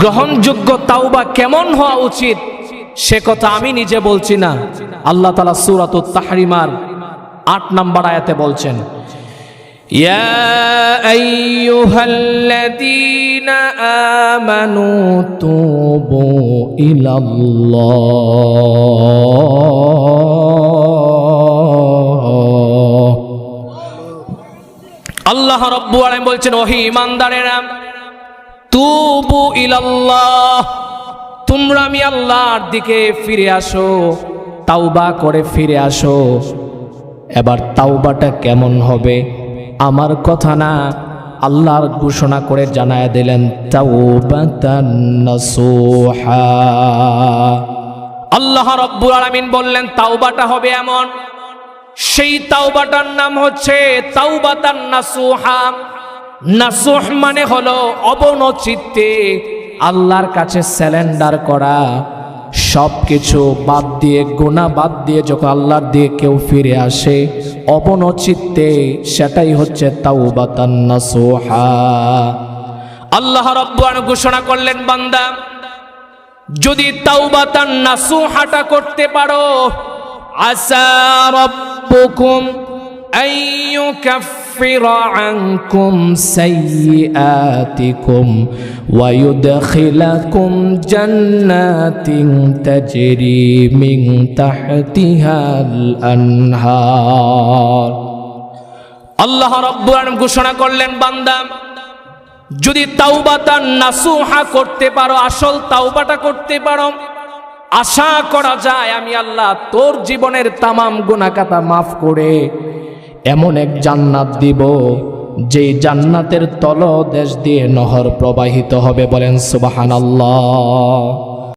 গ্রহণযোগ্য তাওবা কেমন হওয়া উচিত সে কথা আমি নিজে বলছি না, আল্লাহ তাআলা সূরাতুত তাহরিমার ৮ নম্বর আয়াতে বলছেন, ইয়া আইয়ুহাল্লাযীনা আমানু তুবু ইলাল্লাহ। আল্লাহ রাব্বুল আলামিন বলছেন, ওহে ঈমানদারেরা, তুবু ইলাল্লাহ, তোমরা আমি আল্লাহর দিকে ফিরে আসো, তাওবা করে ফিরে আসো। এবার তাওবাটা কেমন হবে? আমার কথা না, আল্লাহর ঘোষণা করে জানায় দিলেন তাওবাতান নাসুহা। আল্লাহ রাব্বুল আলামিন বললেন তাওবাটা হবে এমন, সেই তাওবাটার নাম হচ্ছে তাওবাতান নাসুহা। নাসুহ মানে হলো অবনচিত্তে আল্লাহর কাছে স্যালেন্ডার করা, সবকিছু বাদ দিয়ে, গুনাহ বাদ দিয়ে যখন আল্লাহর দিকে কেউ ফিরে আসে অবনচিত্তে, সেটাই হচ্ছে তাওবাতান নাসুহা। আল্লাহ রাব্বুল আলামিন ঘোষণা করলেন, বান্দা যদি তাওবাতান নাসুহাটা করতে পারো, আসা রাব্বুকুম আইয়ুকাফিরা আনকুম সাইয়্যাতিকুম ওয়া ইউদখিলাকুম জান্নাতিন তাজরি মিন তাহতিহাল আনহার। আল্লাহ রাব্বুল আলামিন ঘোষণা করলেন, বান্দা যদি তাওবাতান নাসুহা করতে পারো, আসল তাওবাটা করতে পারো, আশা করা যায় আমি আল্লাহ তোর জীবনের তামাম গুনাহ খাতা মাফ করে এমন এক জান্নাত দিব, যেই জান্নাতের তলদেশ দিয়ে নহর প্রবাহিত হবে। বলেন সুবহানাল্লাহ।